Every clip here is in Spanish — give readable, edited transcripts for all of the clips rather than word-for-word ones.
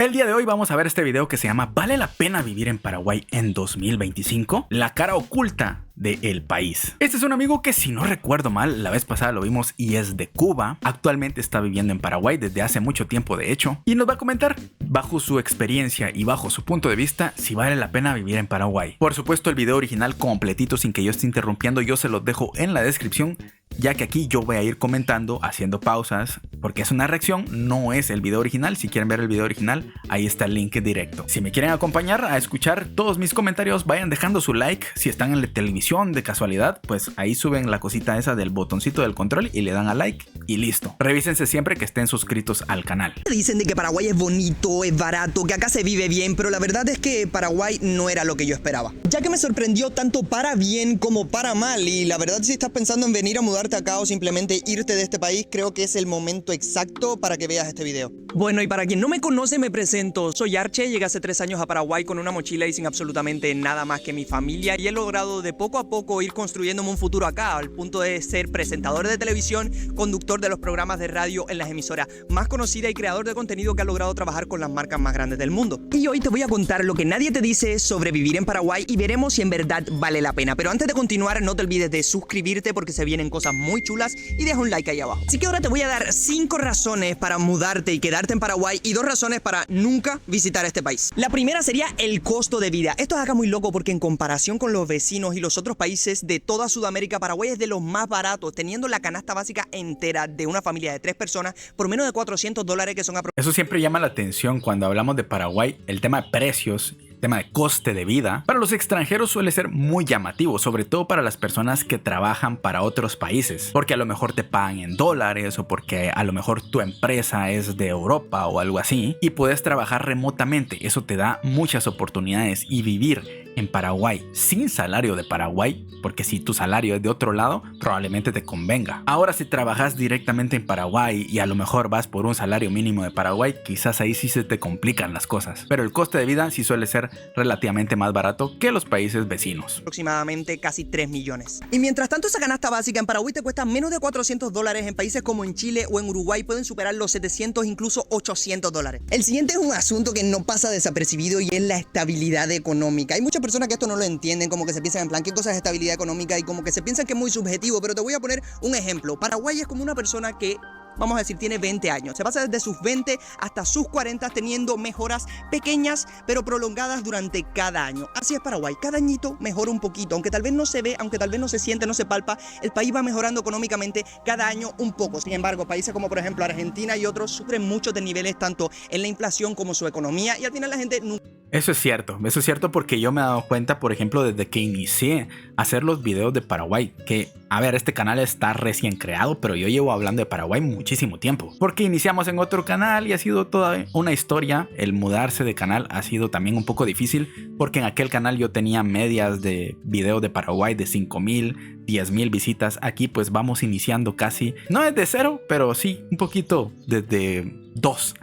El día de hoy vamos a ver este video que se llama ¿Vale la pena vivir en Paraguay en 2025? La cara oculta del país. Este es un amigo que, si no recuerdo mal, la vez pasada lo vimos y es de Cuba. Actualmente está viviendo en Paraguay desde hace mucho tiempo, de hecho, y nos va a comentar bajo su experiencia y bajo su punto de vista si vale la pena vivir en Paraguay. Por supuesto, el video original completito sin que yo esté interrumpiendo yo se los dejo en la descripción, ya que aquí yo voy a ir comentando, haciendo pausas, porque es una reacción, no es el video original. Si quieren ver el video original, ahí está el link directo. Si me quieren acompañar a escuchar todos mis comentarios, vayan dejando su like. Si están en la televisión de casualidad, pues ahí suben la cosita esa del botoncito del control y le dan a like y listo. Revísense siempre que estén suscritos al canal. Dicen de que Paraguay es bonito, es barato, que acá se vive bien, pero la verdad es que Paraguay no era lo que yo esperaba. Ya que me sorprendió tanto para bien como para mal, y la verdad, si estás pensando en venir a mudarte acá o simplemente irte de este país, creo que es el momento exacto para que veas este video. Bueno, y para quien no me conoce, me presento. Soy Arche, llegué hace 3 años a Paraguay con una mochila y sin absolutamente nada más que mi familia, y he logrado de poco a poco ir construyéndome un futuro acá, al punto de ser presentador de televisión, conductor de los programas de radio en las emisoras más conocidas y creador de contenido que ha logrado trabajar con las marcas más grandes del mundo. Y hoy te voy a contar lo que nadie te dice sobre vivir en Paraguay y veremos si en verdad vale la pena. Pero antes de continuar, no te olvides de suscribirte porque se vienen cosas muy chulas, y deja un like ahí abajo. Así que ahora te voy a dar 5 razones para mudarte y quedarte en Paraguay y 2 razones para nunca visitar este país. La primera sería el costo de vida. Esto es acá muy loco porque en comparación con los vecinos y los otros países de toda Sudamérica, Paraguay es de los más baratos, teniendo la canasta básica entera de una familia de 3 personas por menos de $400, que son aproximadamente... Eso siempre llama la atención cuando hablamos de Paraguay, el tema de precios. Tema de coste de vida para los extranjeros suele ser muy llamativo, sobre todo para las personas que trabajan para otros países, porque a lo mejor te pagan en dólares o porque a lo mejor tu empresa es de Europa o algo así y puedes trabajar remotamente. Eso te da muchas oportunidades, y vivir en Paraguay sin salario de Paraguay, porque si tu salario es de otro lado, probablemente te convenga. Ahora, si trabajas directamente en Paraguay y a lo mejor vas por un salario mínimo de Paraguay, quizás ahí sí se te complican las cosas, pero el coste de vida sí suele ser relativamente más barato que los países vecinos. Aproximadamente casi 3 millones. Y mientras tanto, esa canasta básica en Paraguay te cuesta menos de $400. En países como en Chile o en Uruguay pueden superar los 700, incluso $800. El siguiente es un asunto que no pasa desapercibido, y es la estabilidad económica. Hay muchas personas que esto no lo entienden, como que se piensan en plan, ¿qué cosa es estabilidad económica? Y como que se piensan que es muy subjetivo, pero te voy a poner un ejemplo. Paraguay es como una persona que, vamos a decir, tiene 20 años. Se pasa desde sus 20 hasta sus 40 teniendo mejoras pequeñas pero prolongadas durante cada año. Así es Paraguay, cada añito mejora un poquito, aunque tal vez no se ve, aunque tal vez no se siente, no se palpa, el país va mejorando económicamente cada año un poco. Sin embargo, países como por ejemplo Argentina y otros sufren mucho de niveles tanto en la inflación como su economía, y al final la gente nunca... Eso es cierto porque yo me he dado cuenta, por ejemplo, desde que inicié a hacer los videos de Paraguay, que, a ver, este canal está recién creado, pero yo llevo hablando de Paraguay muchísimo tiempo, porque iniciamos en otro canal y ha sido toda una historia. El mudarse de canal ha sido también un poco difícil, porque en aquel canal yo tenía medias de videos de Paraguay de 5,000, 10,000 visitas. Aquí pues vamos iniciando casi, no desde cero, pero sí un poquito desde 2.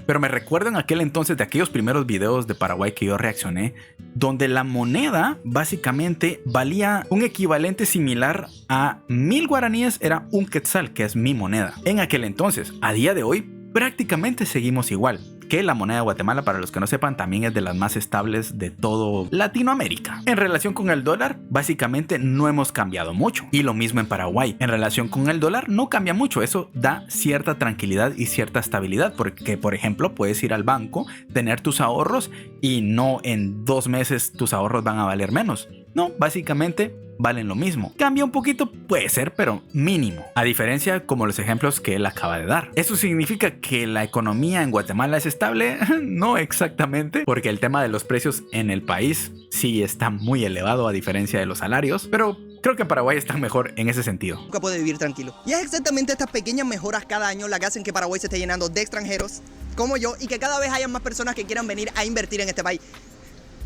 Pero me recuerdo en aquel entonces de aquellos primeros videos de Paraguay que yo reaccioné, donde la moneda básicamente valía un equivalente similar a 1,000 guaraníes, era un quetzal, que es mi moneda en aquel entonces. A día de hoy prácticamente seguimos igual, que la moneda de Guatemala, para los que no sepan, también es de las más estables de todo Latinoamérica. En relación con el dólar, básicamente no hemos cambiado mucho. Y lo mismo en Paraguay. En relación con el dólar no cambia mucho. Eso da cierta tranquilidad y cierta estabilidad, porque, por ejemplo, puedes ir al banco, tener tus ahorros y no en 2 meses tus ahorros van a valer menos. No, básicamente valen lo mismo. Cambia un poquito, puede ser, pero mínimo. A diferencia como los ejemplos que él acaba de dar. ¿Eso significa que la economía en Guatemala es estable? No exactamente, porque el tema de los precios en el país sí está muy elevado a diferencia de los salarios, pero creo que Paraguay está mejor en ese sentido. Nunca puede vivir tranquilo. Y es exactamente estas pequeñas mejoras cada año las que hacen que Paraguay se esté llenando de extranjeros como yo, y que cada vez haya más personas que quieran venir a invertir en este país.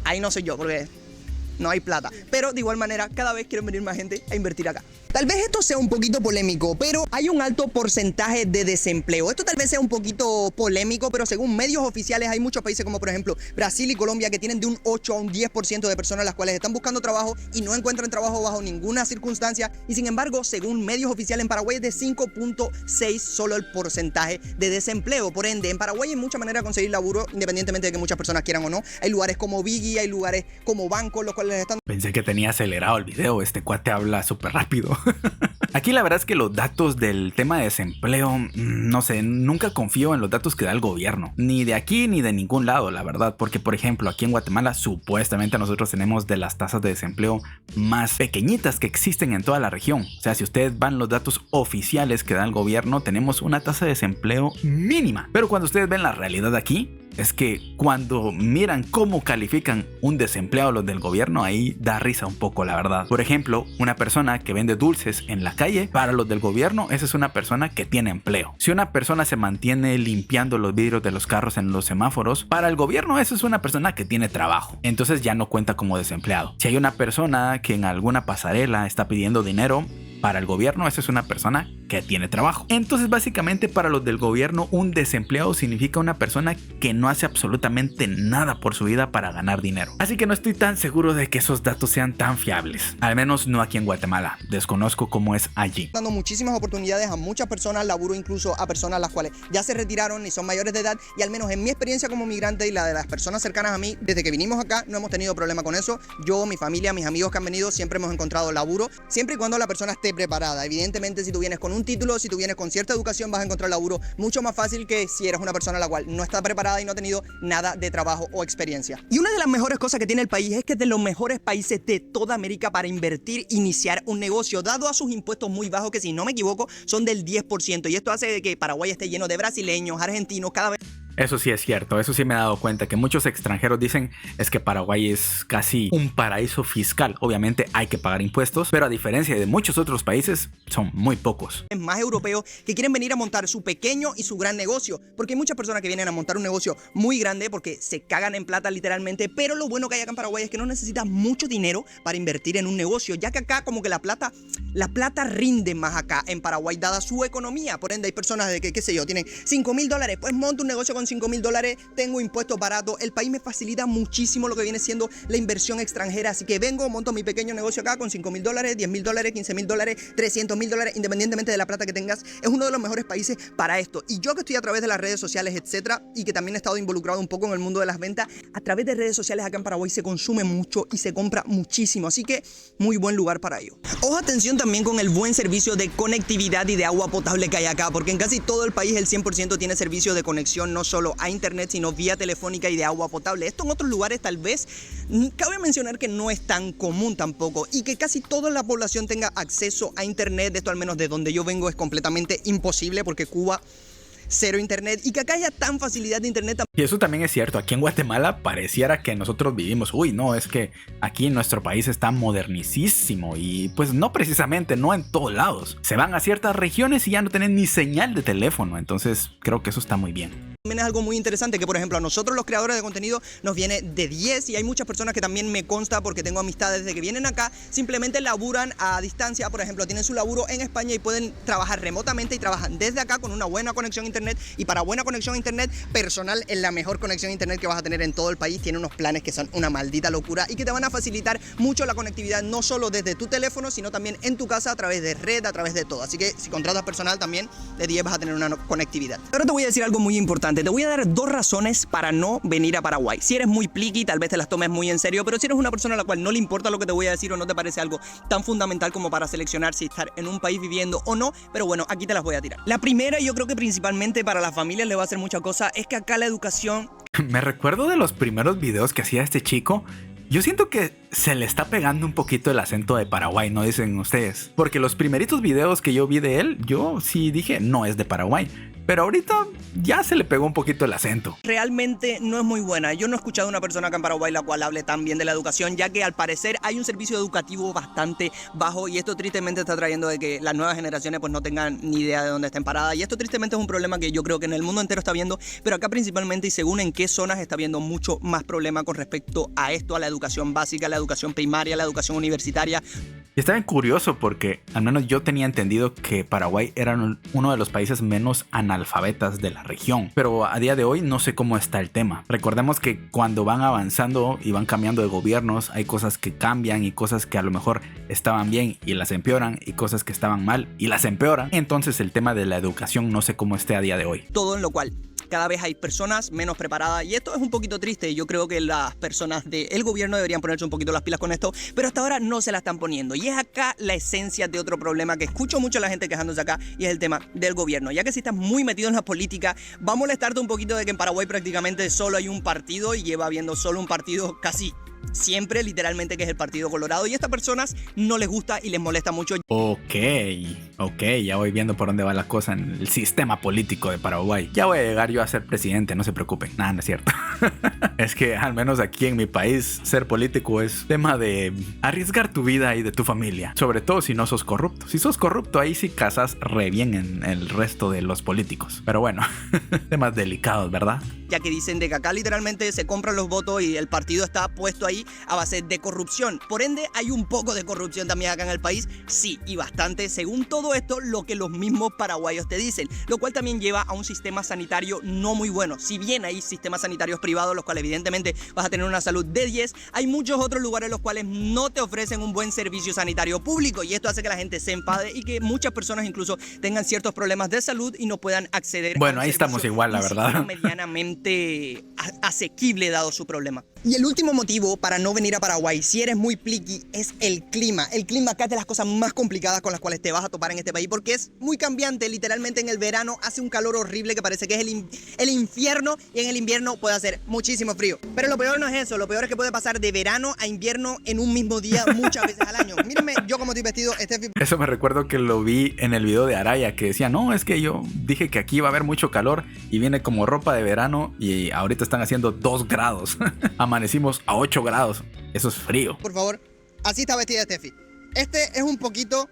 Ahí no soy yo, porque no hay plata, pero de igual manera cada vez quieren venir más gente a invertir acá. Tal vez esto sea un poquito polémico, pero hay un alto porcentaje de desempleo. Esto tal vez sea un poquito polémico, pero según medios oficiales hay muchos países como por ejemplo Brasil y Colombia que tienen de un 8 a un 10% de personas las cuales están buscando trabajo y no encuentran trabajo bajo ninguna circunstancia. Y sin embargo, según medios oficiales, en Paraguay es de 5.6 solo el porcentaje de desempleo. Por ende, en Paraguay hay mucha manera de conseguir laburo, independientemente de que muchas personas quieran o no. Hay lugares como Biggie, hay lugares como bancos, los cuales están... Pensé que tenía acelerado el video, este cuate habla súper rápido. Aquí la verdad es que los datos del tema de desempleo, no sé, nunca confío en los datos que da el gobierno. Ni de aquí ni de ningún lado, la verdad. Porque, por ejemplo, aquí en Guatemala, supuestamente nosotros tenemos de las tasas de desempleo más pequeñitas que existen en toda la región. O sea, si ustedes van los datos oficiales que da el gobierno, tenemos una tasa de desempleo mínima. Pero cuando ustedes ven la realidad aquí, es que cuando miran cómo califican un desempleado los del gobierno, ahí da risa un poco, la verdad. Por ejemplo, una persona que vende dulces en la calle, para los del gobierno, esa es una persona que tiene empleo. Si una persona se mantiene limpiando los vidrios de los carros en los semáforos, para el gobierno, esa es una persona que tiene trabajo. Entonces ya no cuenta como desempleado. Si hay una persona que en alguna pasarela está pidiendo dinero, para el gobierno, esa es una persona que tiene trabajo. Entonces, básicamente, para los del gobierno, un desempleado significa una persona que no hace absolutamente nada por su vida para ganar dinero. Así que no estoy tan seguro de que esos datos sean tan fiables. Al menos no aquí en Guatemala. Desconozco cómo es allí. Dando muchísimas oportunidades a muchas personas, laburo incluso a personas las cuales ya se retiraron y son mayores de edad. Y al menos en mi experiencia como migrante y la de las personas cercanas a mí, desde que vinimos acá, no hemos tenido problema con eso. Yo, mi familia, mis amigos que han venido, siempre hemos encontrado laburo, siempre y cuando la persona esté preparada. Evidentemente, si tú vienes con un título, si tú vienes con cierta educación, vas a encontrar laburo mucho más fácil que si eres una persona la cual no está preparada y no ha tenido nada de trabajo o experiencia. Y una de las mejores cosas que tiene el país es que es de los mejores países de toda América para invertir, iniciar un negocio, dado a sus impuestos muy bajos, que si no me equivoco son del 10%. Y esto hace de que Paraguay esté lleno de brasileños, argentinos, cada vez... Eso sí es cierto, eso sí me he dado cuenta que muchos extranjeros dicen es que Paraguay es casi un paraíso fiscal. Obviamente hay que pagar impuestos, pero a diferencia de muchos otros países, son muy pocos. Más europeos que quieren venir a montar su pequeño y su gran negocio, porque hay muchas personas que vienen a montar un negocio muy grande porque se cagan en plata literalmente, pero lo bueno que hay acá en Paraguay es que no necesitas mucho dinero para invertir en un negocio, ya que acá como que la plata rinde más acá en Paraguay dada su economía. Por ende hay personas de que, qué sé yo, tienen $5.000, pues monto un negocio con $5.000, tengo impuestos baratos, el país me facilita muchísimo lo que viene siendo la inversión extranjera, así que vengo, monto mi pequeño negocio acá con $5.000, $10.000, $15.000, $300.000, independientemente de la plata que tengas, es uno de los mejores países para esto. Y yo que estoy a través de las redes sociales, etcétera, y que también he estado involucrado un poco en el mundo de las ventas, a través de redes sociales acá en Paraguay se consume mucho y se compra muchísimo, así que muy buen lugar para ello. Ojo, atención también con el buen servicio de conectividad y de agua potable que hay acá, porque en casi todo el país el 100% tiene servicio de conexión, no solo a internet, sino vía telefónica y de agua potable. Esto en otros lugares tal vez, cabe mencionar que no es tan común tampoco, y que casi toda la población tenga acceso a internet. Esto al menos de donde yo vengo es completamente imposible, porque Cuba cero internet, y que acá haya tan facilidad de internet. Y eso también es cierto, aquí en Guatemala pareciera que nosotros vivimos, uy, no, es que aquí en nuestro país está modernicísimo, y pues no precisamente, no en todos lados. Se van a ciertas regiones y ya no tienen ni señal de teléfono, entonces creo que eso está muy bien. También es algo muy interesante que, por ejemplo, a nosotros los creadores de contenido nos viene de 10, y hay muchas personas que también me consta, porque tengo amistades de que vienen acá, simplemente laburan a distancia. Por ejemplo, tienen su laburo en España y pueden trabajar remotamente, y trabajan desde acá con una buena conexión a internet. Y para buena conexión a internet personal, es la mejor conexión a internet que vas a tener en todo el país. Tiene unos planes que son una maldita locura y que te van a facilitar mucho la conectividad, no solo desde tu teléfono, sino también en tu casa, a través de red, a través de todo. Así que si contratas personal también, de 10 vas a tener una conectividad. Ahora te voy a decir algo muy importante. Te voy a dar 2 razones para no venir a Paraguay. Si eres muy pliqui, tal vez te las tomes muy en serio, pero si eres una persona a la cual no le importa lo que te voy a decir, o no te parece algo tan fundamental como para seleccionar si estar en un país viviendo o no, pero bueno, aquí te las voy a tirar. La primera, yo creo que principalmente para las familias le va a hacer mucha cosa, es que acá la educación... Me recuerdo de los primeros videos que hacía este chico. Yo siento que se le está pegando un poquito el acento de Paraguay, ¿no dicen ustedes? Porque los primeritos videos que yo vi de él, yo sí dije, no es de Paraguay. Pero ahorita ya se le pegó un poquito el acento. Realmente no es muy buena. Yo no he escuchado a una persona acá en Paraguay la cual hable tan bien de la educación, ya que al parecer hay un servicio educativo bastante bajo, y esto tristemente está trayendo de que las nuevas generaciones pues no tengan ni idea de dónde estén paradas. Y esto tristemente es un problema que yo creo que en el mundo entero está viendo, pero acá principalmente, y según en qué zonas, está viendo mucho más problema con respecto a esto, a la educación básica, a la educación primaria, a la educación universitaria. Y está bien curioso porque al menos yo tenía entendido que Paraguay era uno de los países menos analfabetas de la región, pero a día de hoy no sé cómo está el tema. Recordemos que cuando van avanzando y van cambiando de gobiernos, hay cosas que cambian y cosas que a lo mejor estaban bien y las empeoran, y cosas que estaban mal y las empeoran. Entonces el tema de la educación no sé cómo esté a día de hoy. Todo en lo cual cada vez hay personas menos preparadas y esto es un poquito triste. Yo creo que las personas del gobierno deberían ponerse un poquito las pilas con esto, pero hasta ahora no se la están poniendo. Y es acá la esencia de otro problema que escucho mucho a la gente quejándose acá, y es el tema del gobierno. Ya que si estás muy metido en la política, va a molestarte un poquito de que en Paraguay prácticamente solo hay un partido y lleva habiendo solo un partido casi siempre, literalmente, que es el Partido Colorado, y a estas personas no les gusta y les molesta mucho. Ok, ya voy viendo por dónde va la cosa en el sistema político de Paraguay. Ya voy a llegar yo a ser presidente, no se preocupen. Nada, no es cierto. Es que al menos aquí en mi país ser político es tema de arriesgar tu vida y de tu familia, sobre todo si no sos corrupto. Si sos corrupto, ahí sí casas re bien en el resto de los políticos. Pero bueno, temas delicados, ¿verdad? Ya que dicen de que acá literalmente se compran los votos y el partido está puesto ahí a base de corrupción. Por ende, hay un poco de corrupción también acá en el país. Sí, y bastante, según todo esto, lo que los mismos paraguayos te dicen. Lo cual también lleva a un sistema sanitario no muy bueno. Si bien hay sistemas sanitarios privados, los cuales evidentemente vas a tener una salud de 10, hay muchos otros lugares los cuales no te ofrecen un buen servicio sanitario público. Y esto hace que la gente se enfade y que muchas personas incluso tengan ciertos problemas de salud y no puedan acceder. Bueno, ahí estamos igual, la verdad. Medianamente asequible dado su problema. Y el último motivo para no venir a Paraguay, si eres muy pliqui, es el clima. El clima acá es de las cosas más complicadas con las cuales te vas a topar en este país, porque es muy cambiante. Literalmente en el verano hace un calor horrible que parece que es el infierno, y en el invierno puede hacer muchísimo frío. Pero lo peor no es eso, lo peor es que puede pasar de verano a invierno en un mismo día muchas veces al año. Mírenme yo como estoy vestido, Steffi. Eso me recuerdo que lo vi en el video de Araya, que decía, no, es que yo dije que aquí iba a haber mucho calor y viene como ropa de verano y ahorita están haciendo 2 grados. Amanecimos a 8 grados. Eso es frío. Por favor, así está vestida Steffi. Este es un poquito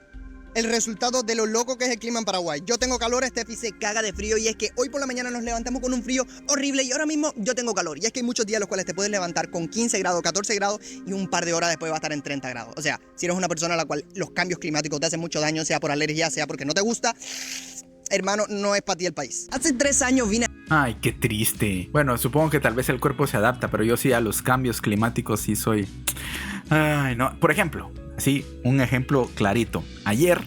el resultado de lo loco que es el clima en Paraguay. Yo tengo calor, Steffi se caga de frío, y es que hoy por la mañana nos levantamos con un frío horrible y ahora mismo yo tengo calor. Y es que hay muchos días los cuales te puedes levantar con 15 grados, 14 grados y un par de horas después va a estar en 30 grados. O sea, si eres una persona a la cual los cambios climáticos te hacen mucho daño, sea por alergia, sea porque no te gusta, hermano, no es para ti el país. Hace 3 años vine... Ay, qué triste. Bueno, supongo que tal vez el cuerpo se adapta, pero yo sí a los cambios climáticos sí soy... Ay, no. Por ejemplo, así, un ejemplo clarito. Ayer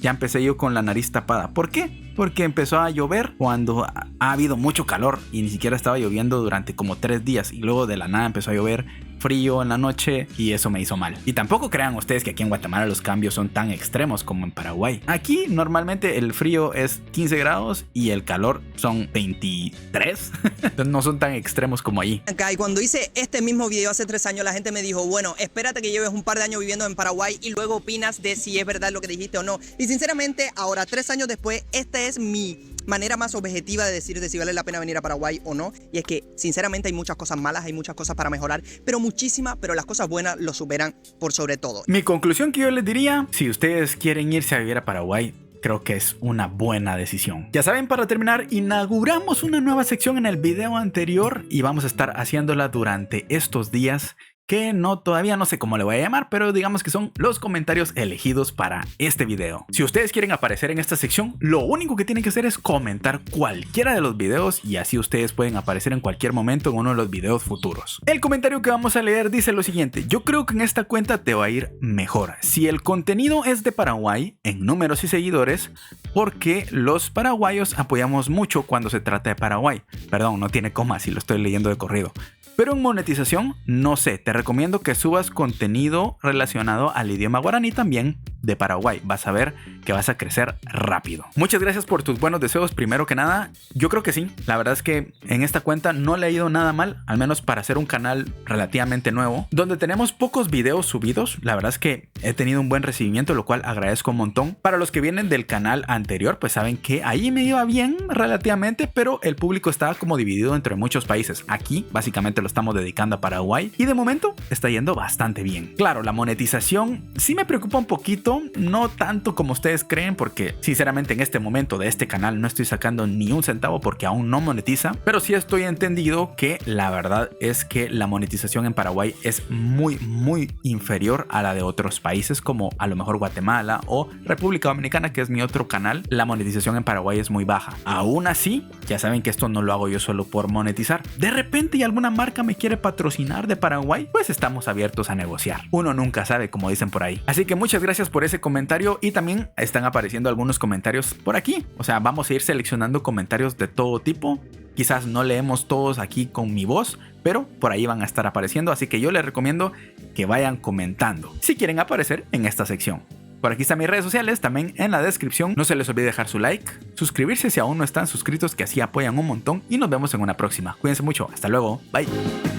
ya empecé yo con la nariz tapada. ¿Por qué? Porque empezó a llover cuando ha habido mucho calor y ni siquiera estaba lloviendo durante como 3 días. Y luego de la nada empezó a llover frío en la noche y eso me hizo mal. Y tampoco crean ustedes que aquí en Guatemala los cambios son tan extremos como en Paraguay. Aquí normalmente el frío es 15 grados y el calor son 23. Entonces no son tan extremos como ahí. Acá, y cuando hice este mismo video hace 3 años, la gente me dijo, bueno, espérate que lleves un par de años viviendo en Paraguay y luego opinas de si es verdad lo que dijiste o no. Y sinceramente, ahora 3 años después, esta es mi manera más objetiva de decir de si vale la pena venir a Paraguay o no. Y es que sinceramente hay muchas cosas malas, hay muchas cosas para mejorar, pero muchísimas, pero las cosas buenas lo superan por sobre todo. Mi conclusión que yo les diría, si ustedes quieren irse a vivir a Paraguay, creo que es una buena decisión. Ya saben, para terminar, inauguramos una nueva sección en el video anterior y vamos a estar haciéndola durante estos días, que todavía no sé cómo le voy a llamar, pero digamos que son los comentarios elegidos para este video. Si ustedes quieren aparecer en esta sección, lo único que tienen que hacer es comentar cualquiera de los videos y así ustedes pueden aparecer en cualquier momento en uno de los videos futuros. El comentario que vamos a leer dice lo siguiente: yo creo que en esta cuenta te va a ir mejor si el contenido es de Paraguay en números y seguidores, porque los paraguayos apoyamos mucho cuando se trata de Paraguay. Perdón, no tiene coma si lo estoy leyendo de corrido. Pero en monetización, no sé, te recomiendo que subas contenido relacionado al idioma guaraní también de Paraguay. Vas a ver que vas a crecer rápido. Muchas gracias por tus buenos deseos. Primero que nada, yo creo que sí. La verdad es que en esta cuenta no le ha ido nada mal, al menos para ser un canal relativamente nuevo, donde tenemos pocos videos subidos. La verdad es que he tenido un buen recibimiento, lo cual agradezco un montón. Para los que vienen del canal anterior, pues saben que ahí me iba bien relativamente, pero el público estaba como dividido entre muchos países. Aquí, básicamente, lo estamos dedicando a Paraguay y de momento está yendo bastante bien. Claro, la monetización sí me preocupa un poquito poquito, no tanto como ustedes creen, porque sinceramente en este momento de este canal no estoy sacando ni un centavo porque aún no monetiza, pero sí estoy entendido que la verdad es que la monetización en Paraguay es muy inferior a la de otros países como a lo mejor Guatemala o República Dominicana, que es mi otro canal. La monetización en Paraguay es muy baja. Aún así, ya saben que esto no lo hago yo solo por monetizar. De repente y alguna marca me quiere patrocinar de Paraguay, pues estamos abiertos a negociar. Uno nunca sabe, como dicen por ahí. Así que muchas gracias por ese comentario, y también están apareciendo algunos comentarios por aquí. O sea, vamos a ir seleccionando comentarios de todo tipo. Quizás no leemos todos aquí con mi voz, pero por ahí van a estar apareciendo, así que yo les recomiendo que vayan comentando si quieren aparecer en esta sección. Por aquí están mis redes sociales, también en la descripción. No se les olvide dejar su like, suscribirse si aún no están suscritos, que así apoyan un montón, y nos vemos en una próxima. Cuídense mucho, hasta luego, bye.